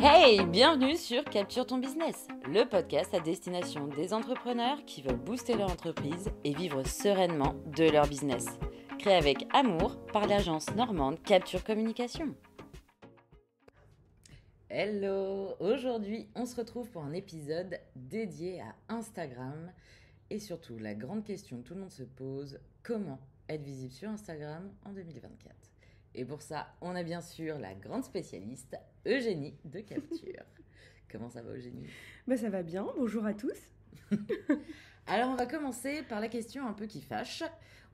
Hey, bienvenue sur Capture ton business, le podcast à destination des entrepreneurs qui veulent booster leur entreprise et vivre sereinement de leur business. Créé avec amour par l'agence normande Capture Communication. Hello, aujourd'hui on se retrouve pour un épisode dédié à Instagram et surtout la grande question que tout le monde se pose, comment être visible sur Instagram en 2024 ? Et pour ça, on a bien sûr la grande spécialiste Eugénie de Capture. Comment ça va Eugénie ? Ça va bien, bonjour à tous. Alors on va commencer par la question un peu qui fâche.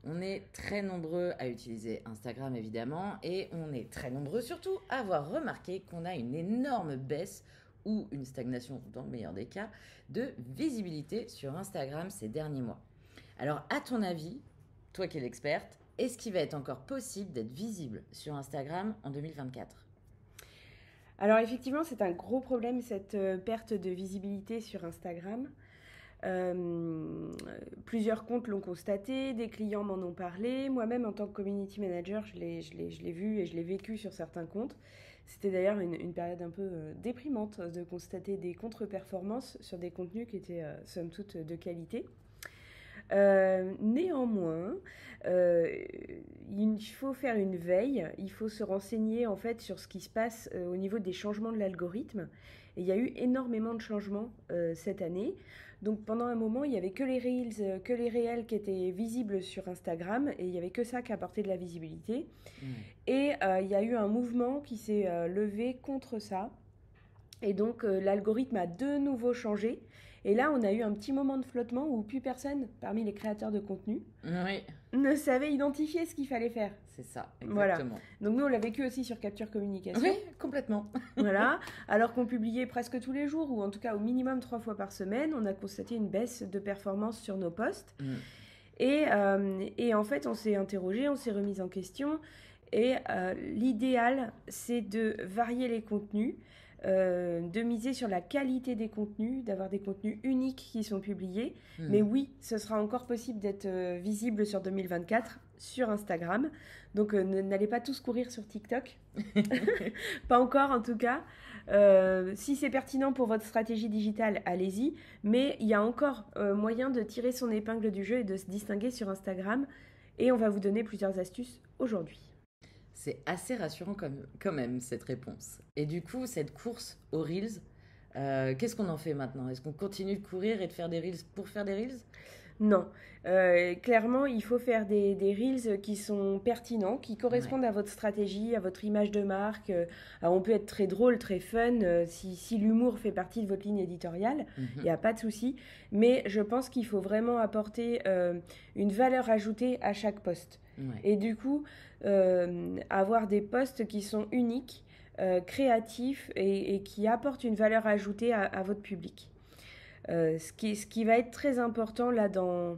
On est très nombreux à utiliser Instagram évidemment et on est très nombreux surtout à avoir remarqué qu'on a une énorme baisse ou une stagnation dans le meilleur des cas de visibilité sur Instagram ces derniers mois. Alors à ton avis, toi qui es l'experte, est-ce qu'il va être encore possible d'être visible sur Instagram en 2024 ? Alors effectivement, c'est un gros problème cette perte de visibilité sur Instagram. Plusieurs comptes l'ont constaté, des clients m'en ont parlé. Moi-même, en tant que community manager, je l'ai vu et je l'ai vécu sur certains comptes. C'était d'ailleurs une période un peu déprimante de constater des contre-performances sur des contenus qui étaient somme toute de qualité. Néanmoins, il faut faire une veille, il faut se renseigner en fait sur ce qui se passe au niveau des changements de l'algorithme. Et il y a eu énormément de changements cette année. Donc pendant un moment, il n'y avait que les Reels, que les réels qui étaient visibles sur Instagram et il n'y avait que ça qui apportait de la visibilité. Et il y a eu un mouvement qui s'est levé contre ça. Et donc l'algorithme a de nouveau changé. Et là, on a eu un petit moment de flottement où plus personne, parmi les créateurs de contenu, ne savait identifier ce qu'il fallait faire. C'est ça, exactement. Voilà. Donc nous, on l'a vécu aussi sur Capture Communication. Oui, complètement. Voilà. Alors qu'on publiait presque tous les jours, ou en tout cas au minimum 3 fois par semaine, on a constaté une baisse de performance sur nos posts. Et en fait, on s'est interrogé, on s'est remis en question. Et l'idéal, c'est de varier les contenus. De miser sur la qualité des contenus, d'avoir des contenus uniques qui sont publiés. Mais oui, ce sera encore possible d'être visible sur 2024 sur Instagram. Donc n'allez pas tous courir sur TikTok. Pas encore en tout cas. Si c'est pertinent pour votre stratégie digitale, allez-y. Mais il y a encore moyen de tirer son épingle du jeu et de se distinguer sur Instagram. Et on va vous donner plusieurs astuces aujourd'hui. C'est assez rassurant quand même, cette réponse. Et du coup, cette course aux Reels, qu'est-ce qu'on en fait maintenant ? Est-ce qu'on continue de courir et de faire des Reels pour faire des Reels ? Non. Clairement, il faut faire des Reels qui sont pertinents, qui correspondent à votre stratégie, à votre image de marque. Alors on peut être très drôle, très fun, si l'humour fait partie de votre ligne éditoriale, il n'y a pas de souci. Mais je pense qu'il faut vraiment apporter une valeur ajoutée à chaque post. Et du coup, avoir des posts qui sont uniques, créatifs et qui apportent une valeur ajoutée à votre public. Ce qui va être très important là dans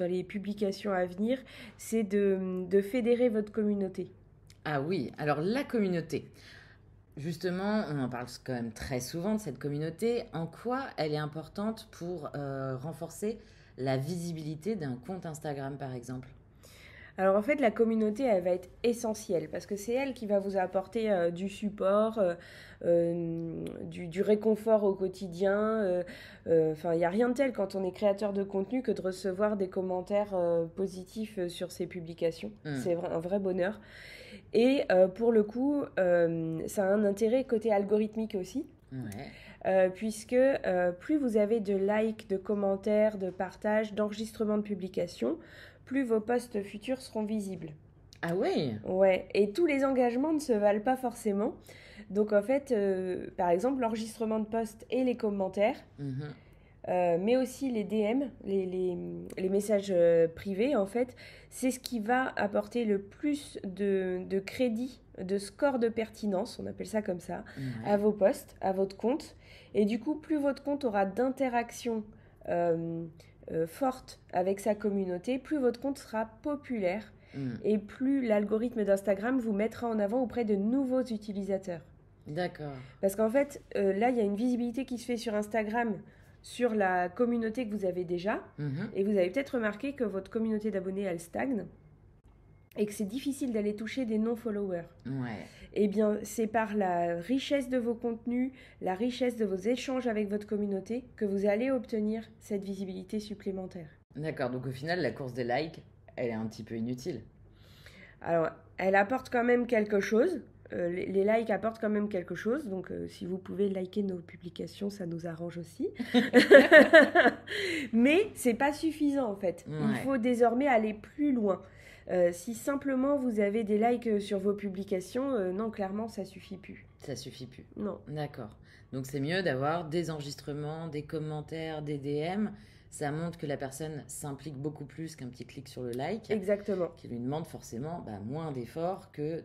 les publications à venir, c'est de fédérer votre communauté. Ah oui, alors la communauté. Justement, on en parle quand même très souvent de cette communauté. En quoi elle est importante pour renforcer la visibilité d'un compte Instagram par exemple ? Alors en fait, la communauté, elle va être essentielle parce que c'est elle qui va vous apporter du support, du réconfort au quotidien. Enfin, il n'y a rien de tel quand on est créateur de contenu que de recevoir des commentaires positifs sur ses publications. C'est un vrai bonheur. Et pour le coup, ça a un intérêt côté algorithmique aussi. Puisque plus vous avez de likes, de commentaires, de partages, d'enregistrements de publications, plus vos posts futurs seront visibles. Ah oui ? Ouais, et tous les engagements ne se valent pas forcément. Donc en fait, par exemple, l'enregistrement de posts et les commentaires, mais aussi les DM, les messages privés, en fait, c'est ce qui va apporter le plus de crédit, de score de pertinence, on appelle ça comme ça, à vos posts, à votre compte. Et du coup, plus votre compte aura d'interactions forte avec sa communauté, plus votre compte sera populaire et plus l'algorithme d'Instagram vous mettra en avant auprès de nouveaux utilisateurs. D'accord. Parce qu'en fait, là, il y a une visibilité qui se fait sur Instagram sur la communauté que vous avez déjà et vous avez peut-être remarqué que votre communauté d'abonnés, elle stagne. et que c'est difficile d'aller toucher des non-followers. Ouais. Eh bien, c'est par la richesse de vos contenus, la richesse de vos échanges avec votre communauté que vous allez obtenir cette visibilité supplémentaire. D'accord, donc au final, la course des likes, elle est un petit peu inutile. Alors, elle apporte quand même quelque chose. Les likes apportent quand même quelque chose. Donc, si vous pouvez liker nos publications, ça nous arrange aussi. Mais c'est pas suffisant, en fait. Ouais. Il faut désormais aller plus loin. Si simplement vous avez des likes sur vos publications, non, clairement, ça suffit plus. Ça suffit plus. Non. D'accord. Donc c'est mieux d'avoir des enregistrements, des commentaires, des DM. Ça montre que la personne s'implique beaucoup plus qu'un petit clic sur le like. Exactement. Qui lui demande forcément moins d'efforts que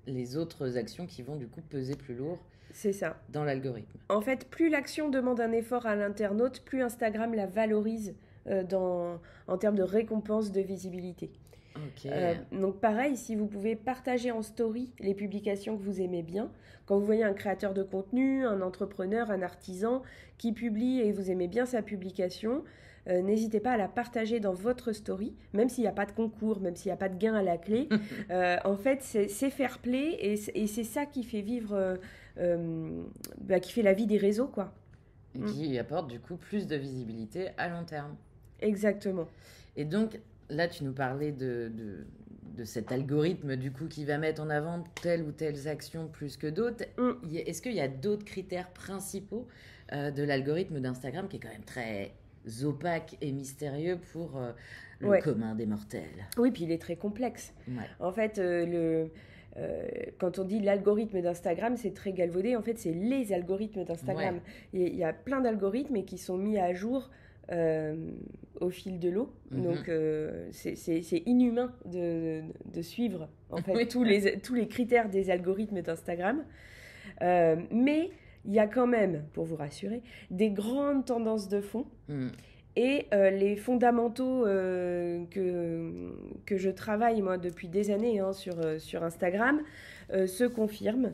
les autres actions qui vont du coup peser plus lourd. C'est ça. Dans l'algorithme. En fait, plus l'action demande un effort à l'internaute, plus Instagram la valorise en termes de récompense de visibilité. Okay. Donc pareil, si vous pouvez partager en story les publications que vous aimez bien, quand vous voyez un créateur de contenu, un entrepreneur, un artisan qui publie et vous aimez bien sa publication, n'hésitez pas à la partager dans votre story, même s'il n'y a pas de concours, même s'il n'y a pas de gain à la clé. En fait, c'est fair play et c'est ça qui fait vivre, qui fait la vie des réseaux, quoi. Et qui apporte du coup plus de visibilité à long terme. Exactement. Et donc, là, tu nous parlais de cet algorithme du coup qui va mettre en avant telle ou telle action plus que d'autres. Est-ce qu'il y a d'autres critères principaux de l'algorithme d'Instagram qui est quand même très opaque et mystérieux pour le commun des mortels? Oui, puis il est très complexe. Ouais. En fait, quand on dit l'algorithme d'Instagram, c'est très galvaudé. En fait, c'est les algorithmes d'Instagram. Ouais. Il y a plein d'algorithmes qui sont mis à jour au fil de l'eau. Donc, c'est inhumain de suivre en fait, tous les critères des algorithmes d'Instagram. Mais il y a quand même, pour vous rassurer, des grandes tendances de fond. Et les fondamentaux que je travaille, moi, depuis des années sur Instagram, se confirment,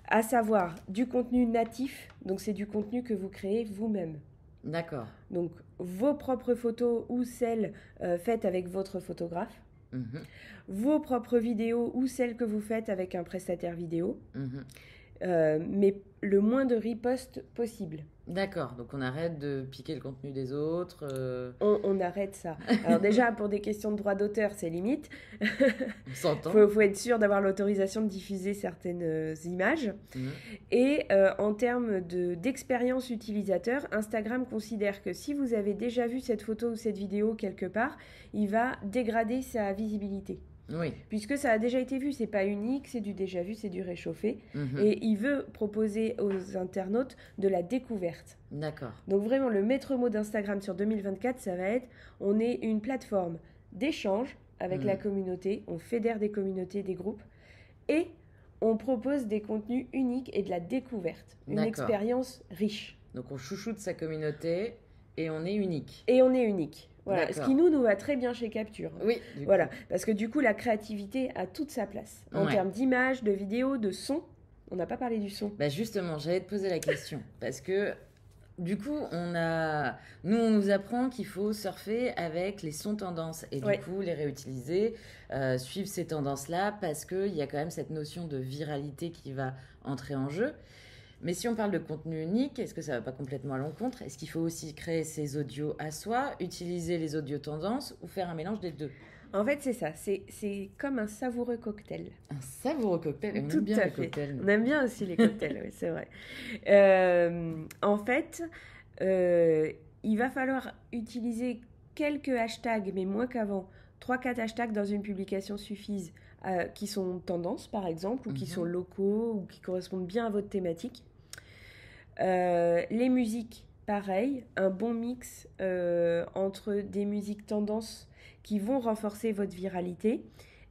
à savoir du contenu natif, donc c'est du contenu que vous créez vous-même. D'accord. Donc, vos propres photos ou celles faites avec votre photographe, vos propres vidéos ou celles que vous faites avec un prestataire vidéo, mais le moins de reposts possible. D'accord, donc on arrête de piquer le contenu des autres. On arrête ça. Alors déjà, pour des questions de droit d'auteur, c'est limite. On s'entend. Faut être sûr d'avoir l'autorisation de diffuser certaines images. Et en termes d'expérience utilisateur, Instagram considère que si vous avez déjà vu cette photo ou cette vidéo quelque part, il va dégrader sa visibilité. Oui. Puisque ça a déjà été vu, c'est pas unique, c'est du déjà vu, c'est du réchauffé. Et il veut proposer aux internautes de la découverte. D'accord. Donc vraiment, le maître mot d'Instagram sur 2024, ça va être, on est une plateforme d'échange avec la communauté, on fédère des communautés, des groupes, et on propose des contenus uniques et de la découverte, une expérience riche. Donc on chouchoute sa communauté et on est unique. Et on est unique. Voilà, ce qui nous va très bien chez Capture. Oui. Voilà, parce que du coup, la créativité a toute sa place. En termes d'images, de vidéos, de son. On n'a pas parlé du son. Bah justement, j'allais te poser la question. Parce que, du coup, on nous apprend qu'il faut surfer avec les sons tendances. Et du coup, les réutiliser, suivre ces tendances-là, parce qu'il y a quand même cette notion de viralité qui va entrer en jeu. Mais si on parle de contenu unique, est-ce que ça ne va pas complètement à l'encontre? Est-ce qu'il faut aussi créer ses audios à soi, utiliser les audios tendances ou faire un mélange des deux? En fait, c'est ça. C'est comme un savoureux cocktail. Un savoureux cocktail. On aime bien les cocktails. On aime bien aussi les cocktails, oui, c'est vrai. En fait, il va falloir utiliser quelques hashtags, mais moins qu'avant. 3-4 hashtags dans une publication suffisent, qui sont tendances, par exemple, ou qui sont locaux, ou qui correspondent bien à votre thématique. Les musiques, pareil, un bon mix entre des musiques tendances qui vont renforcer votre viralité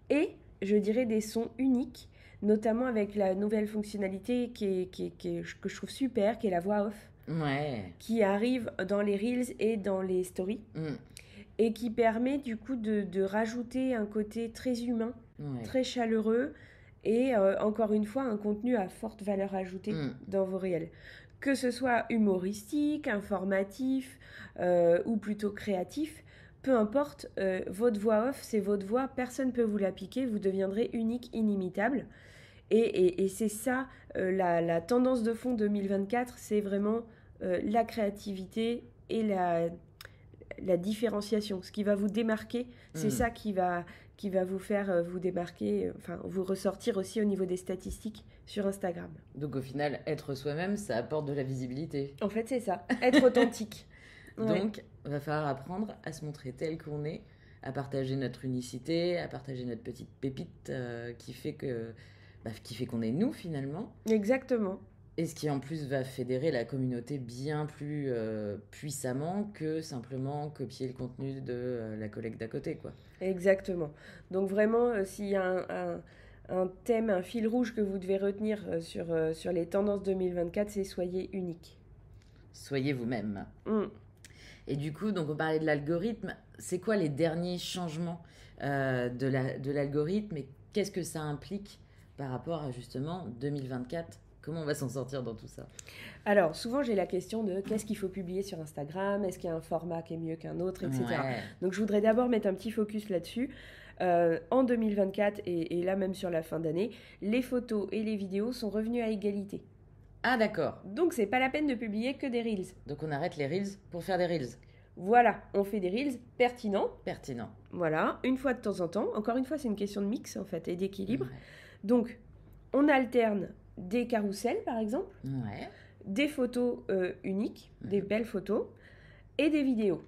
et, je dirais, des sons uniques, notamment avec la nouvelle fonctionnalité que je trouve super, qui est la voix off, qui arrive dans les Reels et dans les Stories, et qui permet du coup de rajouter un côté très humain, très chaleureux, et encore une fois, un contenu à forte valeur ajoutée dans vos réels. Que ce soit humoristique, informatif ou plutôt créatif, peu importe, votre voix off, c'est votre voix, personne ne peut vous la piquer, vous deviendrez unique, inimitable. Et c'est ça, la tendance de fond 2024, c'est vraiment la créativité et la différenciation. Ce qui va vous démarquer, c'est ça qui va vous faire vous démarquer, enfin vous ressortir aussi au niveau des statistiques sur Instagram. Donc au final, être soi-même, ça apporte de la visibilité. En fait, c'est ça, être authentique. Donc, il va falloir apprendre à se montrer tel qu'on est, à partager notre unicité, à partager notre petite pépite qui fait qu'on est nous finalement. Exactement. Et ce qui en plus va fédérer la communauté bien plus puissamment que simplement copier le contenu de la collègue d'à côté, quoi. Exactement. Donc vraiment, s'il y a un thème, un fil rouge que vous devez retenir sur les tendances 2024, c'est soyez unique. Soyez vous-même. Et du coup, donc on parlait de l'algorithme. C'est quoi les derniers changements de l'algorithme et qu'est-ce que ça implique par rapport à justement 2024 ? Comment on va s'en sortir dans tout ça ? Alors, souvent, j'ai la question de qu'est-ce qu'il faut publier sur Instagram ? Est-ce qu'il y a un format qui est mieux qu'un autre, etc. Ouais. Donc, je voudrais d'abord mettre un petit focus là-dessus. En 2024, et là même sur la fin d'année, les photos et les vidéos sont revenus à égalité. Ah, d'accord. Donc, c'est pas la peine de publier que des Reels. Donc, on arrête les Reels pour faire des Reels. Voilà, on fait des Reels pertinents. Pertinents. Voilà, une fois de temps en temps. Encore une fois, c'est une question de mix, en fait, et d'équilibre. Ouais. Donc, on alterne des carousels, par exemple, des photos uniques, des belles photos, et des vidéos.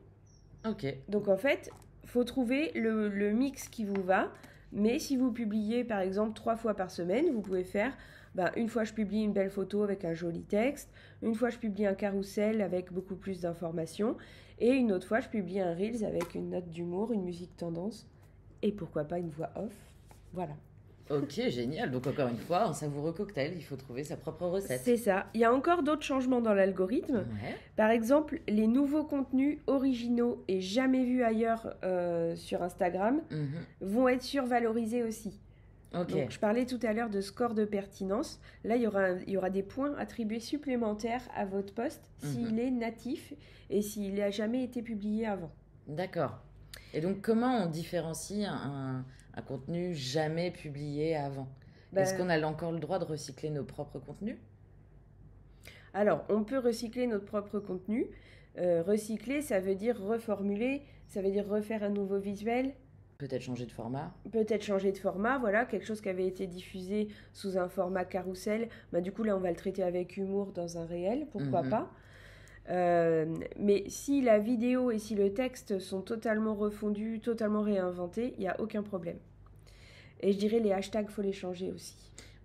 Ok. Donc, en fait, il faut trouver le mix qui vous va. Mais si vous publiez, par exemple, 3 fois par semaine, vous pouvez faire... une fois, je publie une belle photo avec un joli texte. Une fois, je publie un carrousel avec beaucoup plus d'informations. Et une autre fois, je publie un Reels avec une note d'humour, une musique tendance. Et pourquoi pas une voix off. Voilà. Ok, génial. Donc encore une fois, un savoureux cocktail, il faut trouver sa propre recette. C'est ça. Il y a encore d'autres changements dans l'algorithme. Ouais. Par exemple, les nouveaux contenus originaux et jamais vus ailleurs sur Instagram vont être survalorisés aussi. Okay. Donc, je parlais tout à l'heure de score de pertinence. Là, il y aura des points attribués supplémentaires à votre post s'il est natif et s'il n'a jamais été publié avant. D'accord. Et donc, comment on différencie un contenu jamais publié avant ? Est-ce qu'on a encore le droit de recycler nos propres contenus ? Alors, on peut recycler notre propre contenu. Recycler, ça veut dire reformuler, ça veut dire refaire un nouveau visuel. Peut-être changer de format. Peut-être changer de format, voilà, quelque chose qui avait été diffusé sous un format carrousel. Du coup, là, on va le traiter avec humour dans un réel, pourquoi pas. Mais si la vidéo et si le texte sont totalement refondus, totalement réinventés, il n'y a aucun problème. Et je dirais les hashtags, il faut les changer aussi.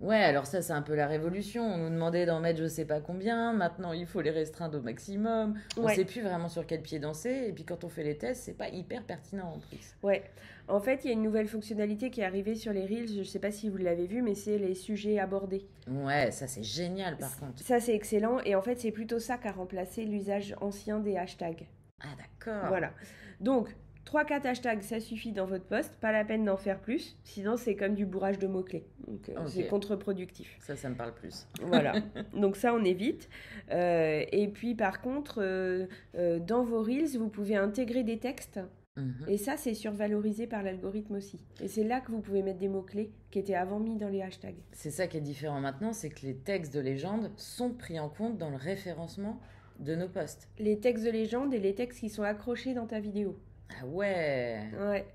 Ouais, alors ça, c'est un peu la révolution. On nous demandait d'en mettre je sais pas combien. Maintenant, il faut les restreindre au maximum. On sait plus vraiment sur quel pied danser. Et puis, quand on fait les tests, c'est pas hyper pertinent en plus. Ouais. En fait, il y a une nouvelle fonctionnalité qui est arrivée sur les Reels. Je sais pas si vous l'avez vu, mais c'est les sujets abordés. Ouais, ça, c'est génial par contre. Ça, c'est excellent. Et en fait, c'est plutôt ça qu'a remplacé l'usage ancien des hashtags. Ah, d'accord. Voilà. Donc... 3-4 hashtags, ça suffit dans votre post, pas la peine d'en faire plus, sinon c'est comme du bourrage de mots-clés, donc c'est contre-productif. Ça me parle plus. Voilà, donc ça on évite. Et puis par contre, dans vos Reels, vous pouvez intégrer des textes, et ça c'est survalorisé par l'algorithme aussi. Et c'est là que vous pouvez mettre des mots-clés qui étaient avant mis dans les hashtags. C'est ça qui est différent maintenant, c'est que les textes de légende sont pris en compte dans le référencement de nos posts. Les textes de légende et les textes qui sont accrochés dans ta vidéo. Ah ouais. Ouais.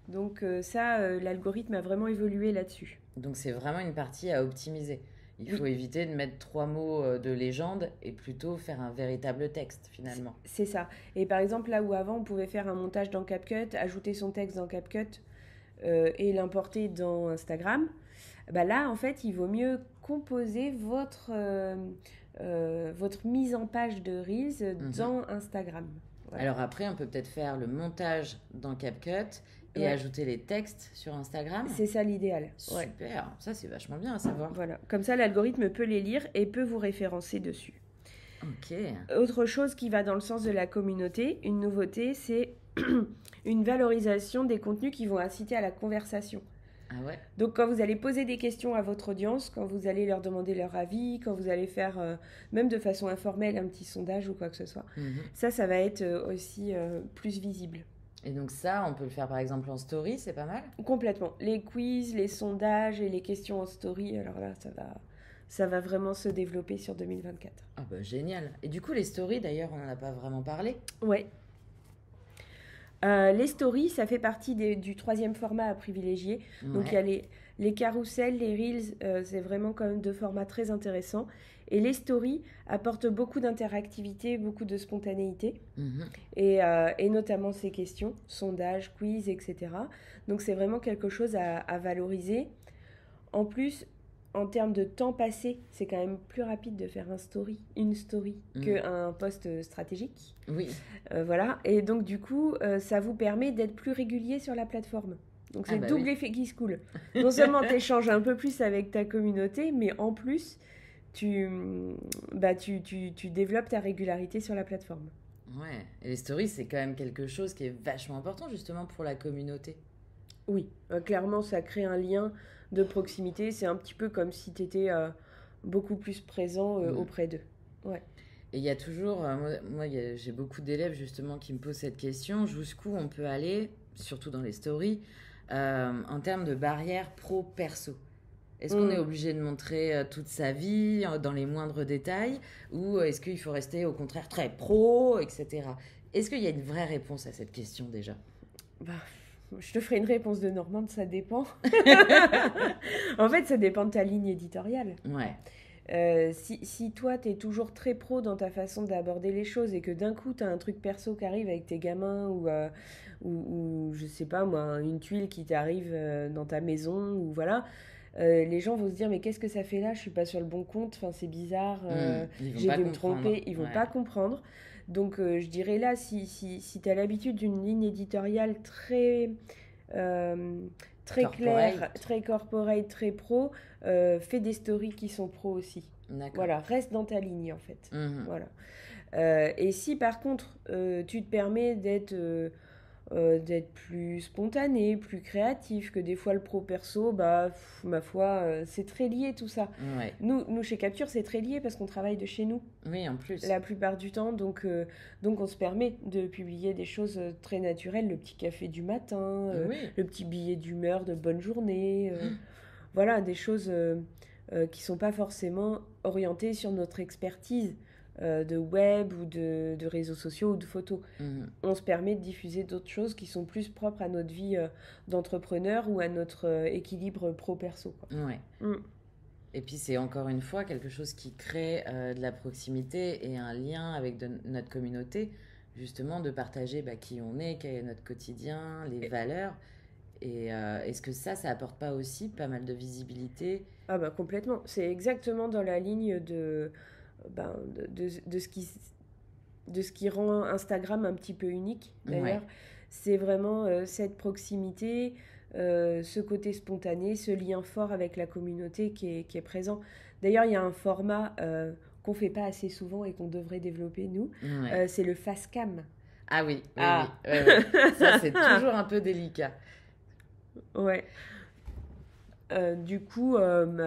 Donc l'algorithme a vraiment évolué là-dessus. Donc c'est vraiment une partie à optimiser. Il faut éviter de mettre 3 mots de légende et plutôt faire un véritable texte finalement. C'est ça. Et par exemple, là où avant on pouvait faire un montage dans CapCut, ajouter son texte dans CapCut et l'importer dans Instagram, là en fait il vaut mieux composer votre mise en page de Reels dans Instagram. Voilà. Alors après, on peut peut-être faire le montage dans CapCut et ajouter les textes sur Instagram. C'est ça l'idéal. Super, ça c'est vachement bien à savoir. Voilà, comme ça l'algorithme peut les lire et peut vous référencer dessus. Ok. Autre chose qui va dans le sens de la communauté, une nouveauté, c'est une valorisation des contenus qui vont inciter à la conversation. Ah ouais. Donc quand vous allez poser des questions à votre audience, quand vous allez leur demander leur avis, quand vous allez faire même de façon informelle un petit sondage ou quoi que ce soit, ça va être aussi plus visible. Et donc ça, on peut le faire par exemple en story, c'est pas mal? Complètement. Les quiz, les sondages et les questions en story, alors là, ça va vraiment se développer sur 2024. Ah bah génial. Et du coup, les stories, d'ailleurs, on n'en a pas vraiment parlé. Ouais. Les stories, ça fait partie du troisième format à privilégier. Donc il y a les carousels, les reels, c'est vraiment quand même deux formats très intéressants. Et les stories apportent beaucoup d'interactivité, beaucoup de spontanéité, et notamment ces questions, sondages, quiz, etc. Donc c'est vraiment quelque chose à valoriser. En plus, en termes de temps passé, c'est quand même plus rapide de faire une story, qu'un post stratégique. Oui. Voilà. Et donc, du coup, ça vous permet d'être plus régulier sur la plateforme. Donc, c'est double effet qui se coule. Non seulement tu échanges un peu plus avec ta communauté, mais en plus, tu développes ta régularité sur la plateforme. Ouais. Et les stories, c'est quand même quelque chose qui est vachement important, justement, pour la communauté. Oui, clairement, ça crée un lien de proximité. C'est un petit peu comme si tu étais beaucoup plus présent auprès d'eux. Ouais. Et il y a toujours, moi j'ai beaucoup d'élèves justement qui me posent cette question, jusqu'où on peut aller, surtout dans les stories, en termes de barrières pro-perso. Est-ce qu'on est obligé de montrer toute sa vie dans les moindres détails, ou est-ce qu'il faut rester au contraire très pro, etc. Est-ce qu'il y a une vraie réponse à cette question déjà? Je te ferai une réponse de Normande, ça dépend. En fait, ça dépend de ta ligne éditoriale. Ouais. Si toi, tu es toujours très pro dans ta façon d'aborder les choses et que d'un coup, tu as un truc perso qui arrive avec tes gamins ou je sais pas moi, une tuile qui t'arrive dans ta maison ou voilà, les gens vont se dire mais qu'est-ce que ça fait là? Je suis pas sur le bon compte, enfin, c'est bizarre, j'ai dû me tromper, ils vont pas comprendre. Donc je dirais là, si tu as l'habitude d'une ligne éditoriale très claire, très corporate, très pro, fais des stories qui sont pro aussi. Voilà, reste dans ta ligne en fait. Voilà. Et si par contre tu te permets d'être plus spontané, plus créatif, que des fois le pro-perso, ma foi, c'est très lié tout ça. Ouais. Nous, chez Capture, c'est très lié parce qu'on travaille de chez nous. Oui, en plus. La plupart du temps, donc on se permet de publier des choses très naturelles, le petit café du matin, le petit billet d'humeur de bonne journée, voilà, des choses qui sont pas forcément orientées sur notre expertise de web ou de réseaux sociaux ou de photos. On se permet de diffuser d'autres choses qui sont plus propres à notre vie d'entrepreneur ou à notre équilibre pro-perso. Ouais. Et puis c'est encore une fois quelque chose qui crée de la proximité et un lien avec notre communauté, justement de partager qui on est, quel est notre quotidien, les valeurs. Et est-ce que ça apporte pas aussi pas mal de visibilité? Ah bah complètement. C'est exactement dans la ligne de ce qui rend Instagram un petit peu unique, d'ailleurs. Ouais. C'est vraiment cette proximité, ce côté spontané, ce lien fort avec la communauté qui est présent. D'ailleurs, il y a un format qu'on ne fait pas assez souvent et qu'on devrait développer, nous. Ouais. C'est le face cam. Ah oui, oui. Ça, c'est toujours un peu délicat. Ouais. Du coup,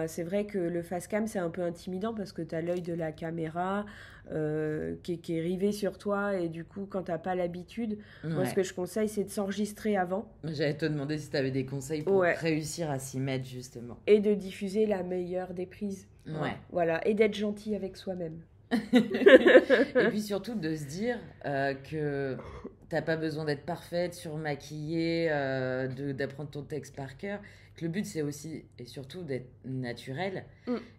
c'est vrai que le face cam, c'est un peu intimidant parce que tu as l'œil de la caméra qui est rivé sur toi et du coup, quand tu n'as pas l'habitude, moi, ce que je conseille, c'est de s'enregistrer avant. J'allais te demander si tu avais des conseils pour réussir à s'y mettre, justement. Et de diffuser la meilleure des prises. Ouais. Voilà, et d'être gentil avec soi-même. Et puis surtout de se dire que t'as pas besoin d'être parfaite, surmaquillée, d'apprendre ton texte par cœur. Que le but c'est aussi et surtout d'être naturel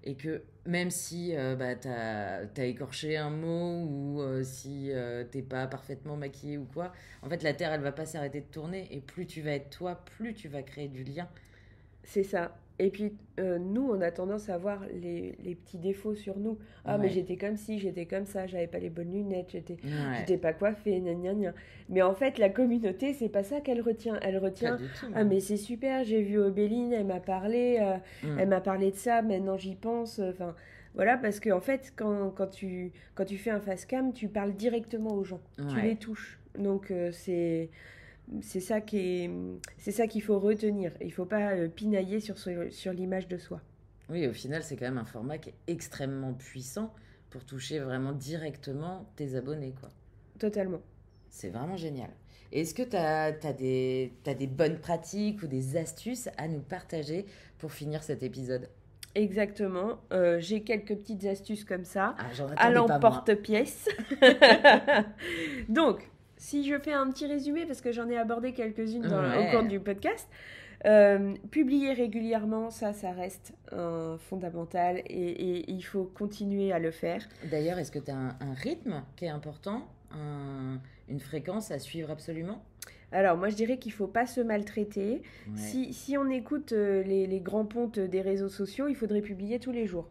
et que même si t'as écorché un mot ou si t'es pas parfaitement maquillée ou quoi, en fait la terre elle va pas s'arrêter de tourner et plus tu vas être toi, plus tu vas créer du lien. C'est ça. Et puis, nous, on a tendance à voir les petits défauts sur nous. Ah, mais j'étais comme ci, j'étais comme ça, j'avais pas les bonnes lunettes, j'étais pas coiffée, gna gna gna. Mais en fait, la communauté, c'est pas ça qu'elle retient. Elle retient, ah, mais c'est super, j'ai vu Obéline, elle m'a parlé de ça, maintenant j'y pense. Enfin, voilà, parce qu'en fait, quand tu fais un face cam, tu parles directement aux gens. Tu les touches. Donc, c'est ça qu'il faut retenir. Il ne faut pas pinailler sur l'image de soi. Oui, au final, c'est quand même un format qui est extrêmement puissant pour toucher vraiment directement tes abonnés, quoi. Totalement. C'est vraiment génial. Est-ce que tu as des bonnes pratiques ou des astuces à nous partager pour finir cet épisode? Exactement. J'ai quelques petites astuces comme ça, j'en à attendais pas, moi. l'emporte-pièce. Donc, si je fais un petit résumé, parce que j'en ai abordé quelques-unes au cours du podcast, publier régulièrement, ça reste fondamental et il faut continuer à le faire. D'ailleurs, est-ce que tu as un rythme qui est important, une fréquence à suivre absolument? Alors, moi, je dirais qu'il ne faut pas se maltraiter. Ouais. Si on écoute les grands pontes des réseaux sociaux, il faudrait publier tous les jours.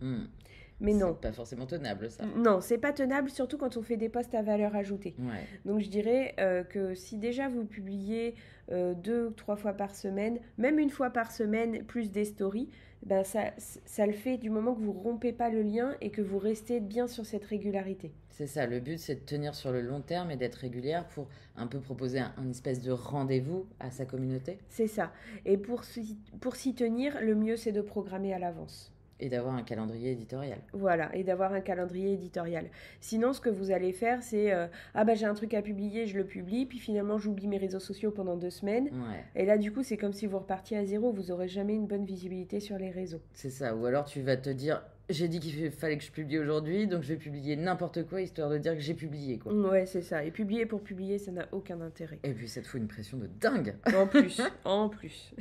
Mais non. C'est pas forcément tenable, ça. Non, c'est pas tenable, surtout quand on fait des posts à valeur ajoutée. Ouais. Donc, je dirais que si déjà vous publiez 2 ou 3 fois par semaine, même une fois par semaine, plus des stories, ben ça le fait du moment que vous rompez pas le lien et que vous restez bien sur cette régularité. C'est ça, le but c'est de tenir sur le long terme et d'être régulière pour un peu proposer un espèce de rendez-vous à sa communauté. C'est ça. Et pour s'y tenir, le mieux c'est de programmer à l'avance. Et d'avoir un calendrier éditorial. Voilà, et d'avoir un calendrier éditorial. Sinon, ce que vous allez faire, c'est j'ai un truc à publier, je le publie, puis finalement, j'oublie mes réseaux sociaux pendant 2 semaines. Ouais. Et là, du coup, c'est comme si vous repartiez à zéro, vous n'aurez jamais une bonne visibilité sur les réseaux. C'est ça, ou alors tu vas te dire, j'ai dit qu'il fallait que je publie aujourd'hui, donc je vais publier n'importe quoi, histoire de dire que j'ai publié, quoi. Ouais, c'est ça. Et publier pour publier, ça n'a aucun intérêt. Et puis, ça te fout une pression de dingue. En plus.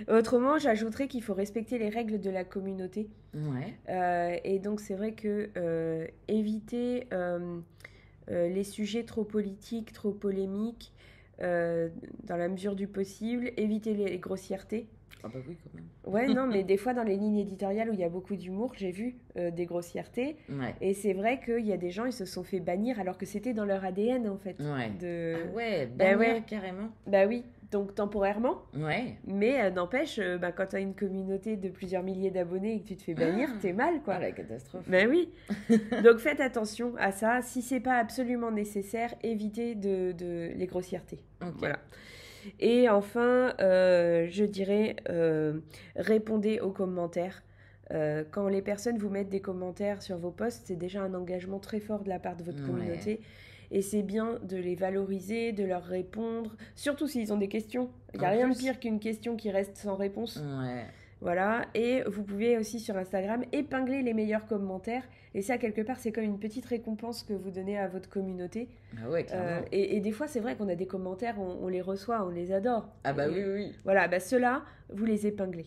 Autrement, j'ajouterais qu'il faut respecter les règles de la communauté. Ouais. Et donc, c'est vrai que éviter les sujets trop politiques, trop polémiques, dans la mesure du possible, éviter les grossièretés. Ah bah oui, quand même. Ouais, non, mais des fois, dans les lignes éditoriales où il y a beaucoup d'humour, j'ai vu des grossièretés. Ouais. Et c'est vrai qu'il y a des gens, ils se sont fait bannir alors que c'était dans leur ADN, en fait. Ouais. Ah ouais, bannir carrément. Bah oui, donc temporairement. Ouais. Mais n'empêche, quand tu as une communauté de plusieurs milliers d'abonnés et que tu te fais bannir, t'es mal, quoi. Ah, la catastrophe. Bah oui. Donc faites attention à ça. Si c'est pas absolument nécessaire, évitez les grossièretés. Okay. Voilà. Et enfin, je dirais, répondez aux commentaires. Quand les personnes vous mettent des commentaires sur vos posts, c'est déjà un engagement très fort de la part de votre communauté. Ouais. Et c'est bien de les valoriser, de leur répondre, surtout s'ils ont des questions. Il n'y a rien de pire qu'une question qui reste sans réponse. Ouais. Voilà, et vous pouvez aussi sur Instagram épingler les meilleurs commentaires. Et ça, quelque part, c'est comme une petite récompense que vous donnez à votre communauté. Ah ouais, clairement. Et des fois, c'est vrai qu'on a des commentaires, on les reçoit, on les adore. Ah bah oui. Voilà, ceux-là, vous les épinglez.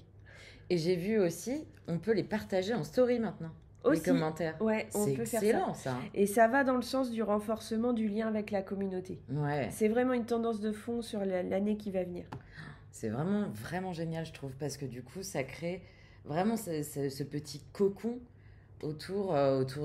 Et j'ai vu aussi, on peut les partager en story maintenant. Aussi, les commentaires. Ouais, on peut faire ça. C'est excellent, ça. Et ça va dans le sens du renforcement du lien avec la communauté. Ouais. C'est vraiment une tendance de fond sur l'année qui va venir. C'est vraiment, vraiment génial, je trouve, parce que du coup, ça crée vraiment ce petit cocon autour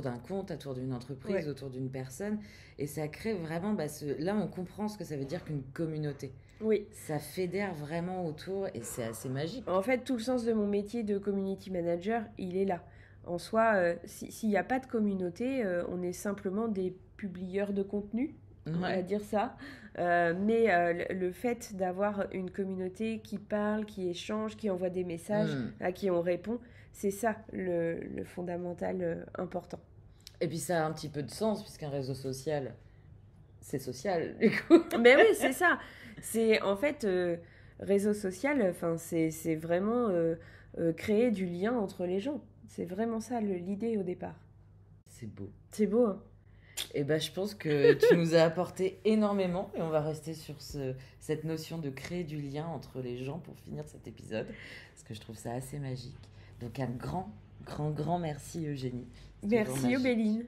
d'un compte, autour d'une entreprise, autour d'une personne. Et ça crée vraiment, là, on comprend ce que ça veut dire qu'une communauté. Oui. Ça fédère vraiment autour et c'est assez magique. En fait, tout le sens de mon métier de community manager, il est là. En soi, s'il n'y a pas de communauté, on est simplement des publieurs de contenu. On va dire ça. Mais le fait d'avoir une communauté qui parle, qui échange, qui envoie des messages, à qui on répond, c'est ça le fondamental important. Et puis ça a un petit peu de sens, puisqu'un réseau social, c'est social, du coup. Mais oui, c'est ça. C'est en fait, réseau social, c'est vraiment créer du lien entre les gens. C'est vraiment ça l'idée au départ. C'est beau. C'est beau, hein. Et je pense que tu nous as apporté énormément et on va rester sur cette notion de créer du lien entre les gens pour finir cet épisode parce que je trouve ça assez magique. Donc un grand merci Eugénie. Merci Obéline.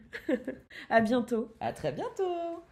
À bientôt. À très bientôt.